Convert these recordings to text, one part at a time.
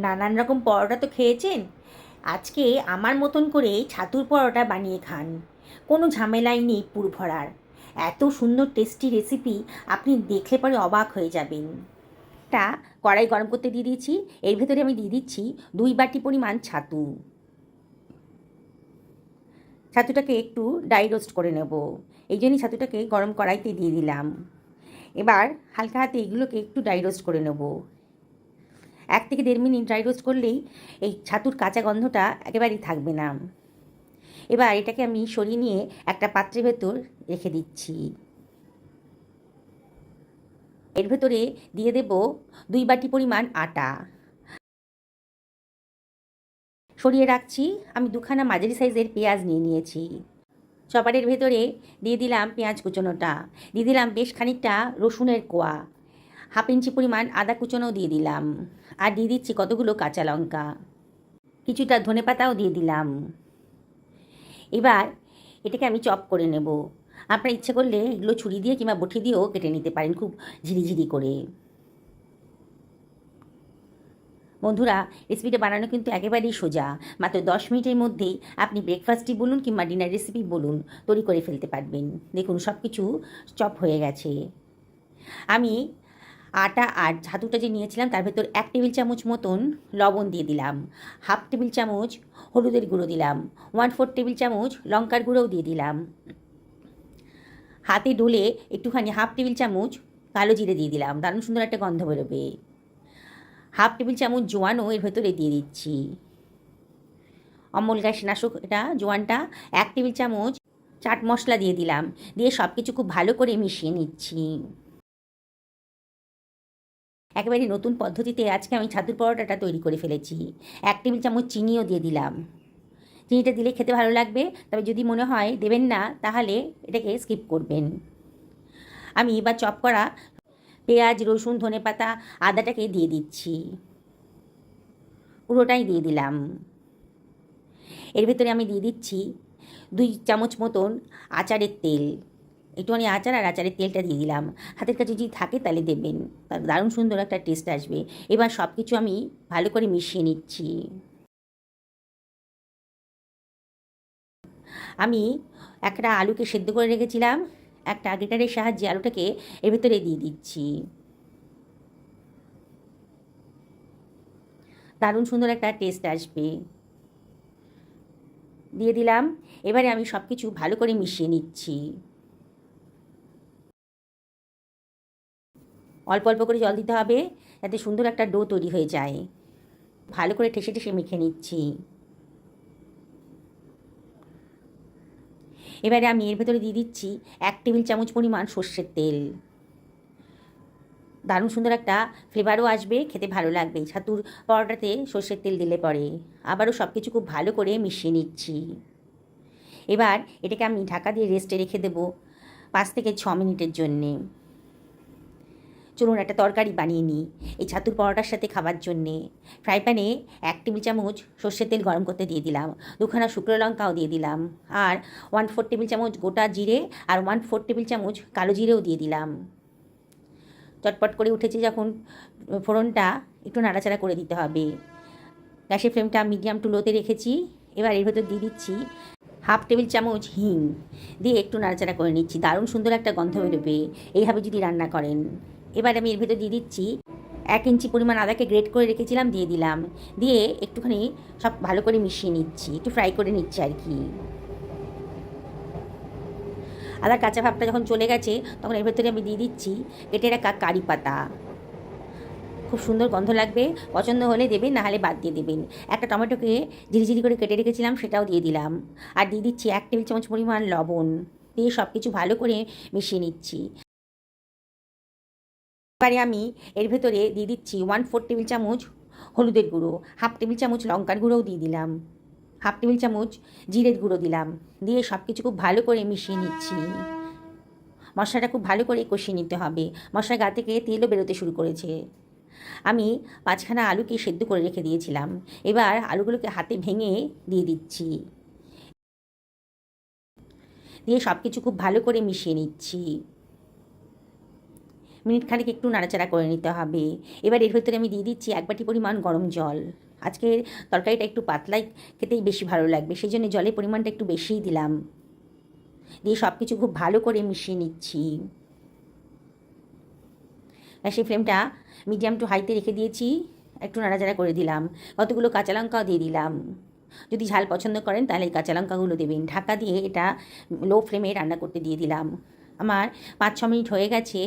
নানান রকম পরোটা তো খেয়েছেন, আজকে আমার মতন করে ছাতুর পরোটা বানিয়ে খান। কোনো ঝামেলাই নেই পুর ভরার। এত সুন্দর টেস্টি রেসিপি, আপনি দেখলে পরে অবাক হয়ে যাবেন। একটা কড়াই গরম করতে দিয়ে দিয়েছি, এর ভেতরে আমি দিয়ে দিচ্ছি 2 বাটি পরিমাণ ছাতু। ছাতুটাকে একটু ড্রাই রোস্ট করে নেব, এই জন্যই ছাতুটাকে গরম কড়াইতে দিয়ে দিলাম। এবার হালকা হাতে এগুলোকে একটু ড্রাই রোস্ট করে নেব। 1 থেকে 1.5 মিনিট ড্রাই রোস্ট করলেই এই ছাতুর কাঁচা গন্ধটা একেবারেই থাকবে না। এবার এটাকে আমি সরিয়ে নিয়ে একটা পাত্রের ভেতর রেখে দিচ্ছি। এর ভেতরে দিয়ে দেব 2 বাটি পরিমাণ আটা। সরিয়ে রাখছি। আমি 2খানা মাঝারি সাইজের পেঁয়াজ নিয়ে নিয়েছি। চপারের ভেতরে দিয়ে দিলাম পেঁয়াজ কুচোনোটা, দিয়ে দিলাম বেশ খানিকটা রসুনের কোয়া, 1/2 ইঞ্চি পরিমাণ আদা কুচোনো দিয়ে দিলাম, আর দিয়ে দিচ্ছি কতগুলো কাঁচা লঙ্কা, কিছুটা ধনেপাতাও দিয়ে দিলাম। এবার এটাকে আমি চপ করে নেব। আপনার ইচ্ছে করলে এগুলো ছুরি দিয়ে কিংবা বটি দিয়েও কেটে নিতে পারেন খুব ঝিরিঝিরি করে। বন্ধুরা, রেসিপিটা বানানো কিন্তু একেবারেই সোজা। মাত্র 10 মিনিটের মধ্যেই আপনি ব্রেকফাস্টই বলুন কিংবা ডিনার রেসিপি বলুন তৈরি করে ফেলতে পারবেন। দেখুন সব কিছু চপ হয়ে গেছে। আমি আটা আর ছাতুটা যে নিয়েছিলাম তার ভেতর 1 টেবিল চামচ মতন লবণ দিয়ে দিলাম, 1/2 টেবিল চামচ হলুদের গুঁড়ো দিলাম, 1/4 টেবিল চামচ লঙ্কার গুঁড়োও দিয়ে দিলাম। হাতে ডলে একটুখানি 1/2 টেবিল চামচ কালো জিরে দিয়ে দিলাম, দারুণ সুন্দর একটা গন্ধ বেরোবে। 1/2 টেবিল চামচ জোয়ানও এর ভেতরে দিয়ে দিচ্ছি, অম্ল গ্যাস নাশক এটা জোয়ানটা। 1 টেবিল চামচ চাট মশলা দিয়ে দিলাম, দিয়ে সব কিছু খুব ভালো করে মিশিয়ে নিচ্ছি। একেবারে নতুন পদ্ধতিতে আজকে আমি ছাতুর পরোটাটা তৈরি করে ফেলেছি। 1 টেবিল চামচ চিনিও দিয়ে দিলাম। চিনিটা দিলে খেতে ভালো লাগবে, তবে যদি মনে হয় দেবেন না তাহলে এটাকে স্কিপ করবেন। আমি এবার চপ করা পেঁয়াজ, রসুন, ধনেপাতা, আদাটাকে দিয়ে দিচ্ছি, পুরোটাই দিয়ে দিলাম। এর ভেতরে আমি দিয়ে দিচ্ছি 2 চামচ মতন আচারের তেল, একটুখানি আচার আর আচারের তেলটা দিয়ে দিলাম। হাতের কাছে যদি থাকে তাহলে দেবেন, তার দারুণ সুন্দর একটা টেস্ট আসবে। এবার সব কিছু আমি ভালো করে মিশিয়ে নিচ্ছি। আমি একটা আলুকে সেদ্ধ করে রেখেছিলাম, একটা গ্রেটারের সাহায্যে আলুটাকে এর ভেতরে দিয়ে দিচ্ছি। দারুণ সুন্দর একটা টেস্ট আসবে। দিয়ে দিলাম। এবারে আমি সব কিছু ভালো করে মিশিয়ে নিচ্ছি। অল্প অল্প করে জল দিতে হবে যাতে সুন্দর একটা ডো তৈরি হয়ে যায়। ভালো করে ঠেসে ঠেসে মেখে নিচ্ছি। এবারে আমি এর ভেতরে দিয়ে দিচ্ছি 1 টেবিল চামচ পরিমাণ সর্ষের তেল। দারুণ সুন্দর একটা ফ্লেভারও আসবে, খেতে ভালো লাগবে ছাতুর পরোটাতে সর্ষের তেল দিলে পরে। আবারও সব কিছু খুব ভালো করে মিশিয়ে নিচ্ছি। এবার এটাকে আমি ঢাকা দিয়ে রেস্টে রেখে দেবো 5 থেকে 6 মিনিটের জন্যে। চলুন একটা তরকারি বানিয়ে নিই এই ছাতুর পরোটার সাথে খাবার জন্যে। ফ্রাই প্যানে 1 টেবিল চামচ সর্ষের তেল গরম করতে দিয়ে দিলাম, 2খানা শুকনো লঙ্কাও দিয়ে দিলাম, আর 1/4 টেবিল চামচ গোটা জিরে আর 1/4 টেবিল চামচ কালো জিরেও দিয়ে দিলাম। চটপট করে উঠেছে যখন ফোড়নটা একটু নাড়াচাড়া করে দিতে হবে। গ্যাসের ফ্লেমটা মিডিয়াম টু লোতে রেখেছি। এবার এর ভেতর দিয়ে দিচ্ছি 1/2 টেবিল চামচ হিং, দিয়ে একটু নাড়াচাড়া করে নিচ্ছি। দারুণ সুন্দর একটা গন্ধ বেরোবে এইভাবে যদি রান্না করেন। এবার আমি এর ভেতর দিয়ে দিচ্ছি 1 ইঞ্চি পরিমাণ আদাকে গ্রেট করে রেখেছিলাম, দিয়ে দিলাম। দিয়ে একটুখানি সব ভালো করে মিশিয়ে নিচ্ছি, একটু ফ্রাই করে নিচ্ছি আর কি। আদার কাঁচা ভাবটা যখন চলে গেছে তখন এর ভেতরে আমি দিয়ে দিচ্ছি কেটে রাখা কারি পাতা। খুব সুন্দর গন্ধ লাগবে, পছন্দ হলে দেবেন, না হলে বাদ দিয়ে দেবেন। একটা টমেটোকে ঝিরিঝিরি করে কেটে রেখেছিলাম সেটাও দিয়ে দিলাম, আর দিয়ে দিচ্ছি 1 টেবিল চামচ পরিমাণ লবণ, দিয়ে সব কিছু ভালো করে মিশিয়ে নিচ্ছি। এবারে আমি এর ভেতরে দিয়ে দিচ্ছি 1/4 টেবিল চামচ হলুদের গুঁড়ো, 1/2 টেবিল চামচ লঙ্কার গুঁড়োও দিয়ে দিলাম, 1/2 টেবিল চামচ জিরের গুঁড়ো দিলাম, দিয়ে সব কিছু খুব ভালো করে মিশিয়ে নিচ্ছি। মশলাটা খুব ভালো করে কষিয়ে নিতে হবে, মশলার গা থেকে তেলও বেরোতে শুরু করেছে। আমি 5খানা আলুকে সেদ্ধ করে রেখে দিয়েছিলাম, এবার আলুগুলোকে হাতে ভেঙে দিয়ে দিচ্ছি, দিয়ে সব কিছু খুব ভালো করে মিশিয়ে নিচ্ছি। মিনিট খানেক একটু নাড়াচাড়া করে নিতে হবে। এবার এর ভেতরে আমি দিয়ে দিচ্ছি 1 বাটি পরিমাণ গরম জল। আজকের তরকারিটা একটু পাতলাই খেতেই বেশি ভালো লাগবে, সেই জন্য জলের পরিমাণটা একটু বেশিই দিলাম। দিয়ে সব কিছু খুব ভালো করে মিশিয়ে নিচ্ছি। সেই ফ্লেমটা মিডিয়াম টু হাইতে রেখে দিয়েছি, একটু নাড়াচাড়া করে দিলাম। কতগুলো কাঁচা লঙ্কাও দিয়ে দিলাম। যদি ঝাল পছন্দ করেন তাহলে এই কাঁচা লঙ্কাগুলো দেবেন। ঢাকা দিয়ে এটা লো ফ্লেমে রান্না করতে দিয়ে দিলাম। আমার 5-6 মিনিট হয়ে গেছে।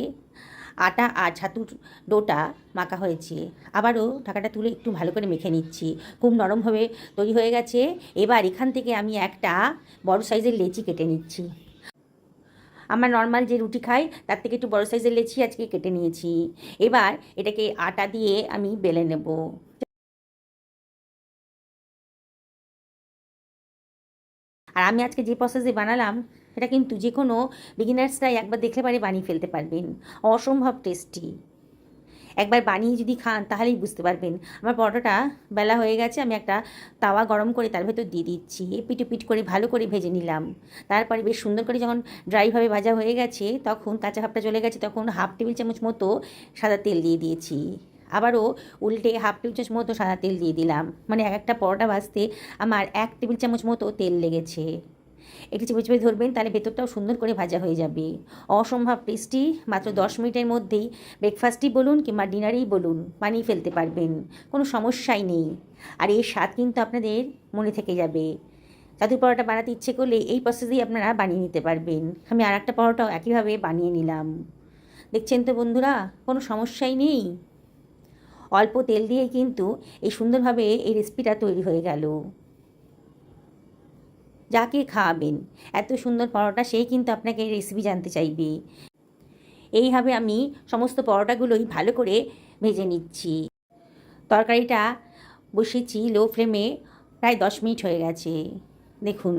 আটা আর ছাতুর ডোটা মাখা হয়েছে। আবারও ঢাকাটা তুলে একটু ভালো করে মেখে নিচ্ছি। খুব নরমভাবে তৈরি হয়ে গেছে। এবার এখান থেকে আমি একটা বড় সাইজের লেচি কেটে নিচ্ছি। আমার নর্মাল যে রুটি খাই তার থেকে একটু বড় সাইজের লেচি আজকে কেটে নিয়েছি। এবার এটাকে আটা দিয়ে আমি বেলে নেব। আর আমি আজকে যে প্রসেসে বানালাম সেটা কিন্তু যে কোনো বিগিনার্সরাই একবার দেখলে পারে বানিয়ে ফেলতে পারবেন। অসম্ভব টেস্টি। একবার বানিয়ে যদি খান তাহলেই বুঝতে পারবেন। আমার পরোটাটা বেলা হয়ে গেছে, আমি একটা তাওয়া গরম করে তার ভেতর দিয়ে দিচ্ছি। এপিট ওপিট করে ভালো করে ভেজে নিলাম। তারপরে বেশ সুন্দর করে যখন ড্রাইভাবে ভাজা হয়ে গেছে, তখন কাঁচা ভাবটা চলে গেছে, তখন 1/2 টেবিল চামচ মতো সাদা তেল দিয়ে দিয়েছি। আবারও উল্টে 1/2 টেবিল চামচ মতো সাদা তেল দিয়ে দিলাম। মানে একটা পরোটা ভাজতে আমার 1 টেবিল চামচ মতো তেল লেগেছে। একটু চেপে চেপে ধরবেন, তাহলে ভেতরটাও সুন্দর করে ভাজা হয়ে যাবে। অসম্ভব টেস্টি। মাত্র 10 মিনিটের মধ্যেই ব্রেকফাস্টই বলুন কিংবা ডিনারেই বলুন বানিয়ে ফেলতে পারবেন, কোনো সমস্যাই নেই। আর এর স্বাদ কিন্তু আপনাদের মনে থেকে যাবে। ছাতুর পরোটা বানাতে ইচ্ছে করলে এই প্রসেসেই আপনারা বানিয়ে নিতে পারবেন। আমি আর একটা পরোটাও একইভাবে বানিয়ে নিলাম। দেখছেন তো বন্ধুরা, কোনো সমস্যাই নেই। অল্প তেল দিয়েই কিন্তু এই সুন্দরভাবে এই রেসিপিটা তৈরি হয়ে গেল। যাকে খাওয়াবেন এত সুন্দর পরোটা, সেই কিন্তু আপনাকে এই রেসিপি জানতে চাইবে। এইভাবে আমি সমস্ত পরোটাগুলোই ভালো করে ভেজে নিচ্ছি। তরকারিটা বসিয়েছি লো ফ্লেমে, প্রায় 10 মিনিট হয়ে গেছে। দেখুন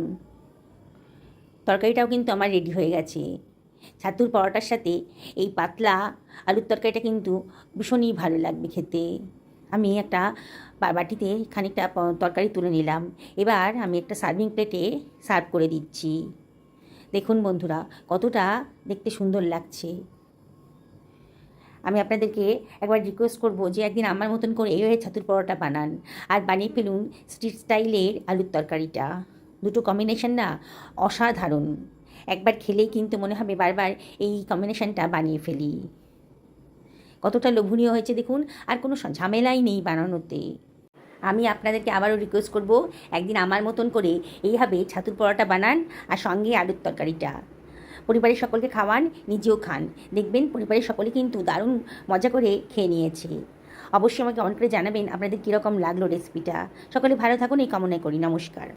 তরকারিটাও কিন্তু আমার রেডি হয়ে গেছে। ছাতুর পরোটার সাথে এই পাতলা আলুর তরকারিটা কিন্তু ভীষণই ভালো লাগবে খেতে। আমি একটা বাটিতে খানিকটা তরকারি তুলে নিলাম। এবার আমি একটা সার্ভিং প্লেটে সার্ভ করে দিচ্ছি। দেখুন বন্ধুরা কতটা দেখতে সুন্দর লাগছে। আমি আপনাদেরকে একবার রিকোয়েস্ট করব যে একদিন আমার মতন করে এইভাবে ছাতুর পরোটা বানান আর বানিয়ে ফেলুন স্ট্রিট স্টাইলের আলুর তরকারিটা। দুটো কম্বিনেশন না অসাধারণ। একবার খেলেই কিন্তু মনে হবে বারবার এই কম্বিনেশনটা বানিয়ে ফেলি। কতটা লোভনীয় হয়েছে দেখুন, আর কোনো ঝামেলাই নেই বানানোতে। আমি আপনাদেরকে আবারও রিকোয়েস্ট করব একদিন আমার মতন করে এইভাবে ছাতুর পরোটা বানান আর সঙ্গে আলুর তরকারিটা। পরিবারের সকলকে খাওয়ান, নিজেও খান। দেখবেন পরিবারের সকলে কিন্তু দারুণ মজা করে খেয়ে নিয়েছে। অবশ্যই আমাকে কমেন্ট করে জানাবেন আপনাদের কীরকম লাগলো রেসিপিটা। সকলে ভালো থাকুন এই কামনাই করি। নমস্কার।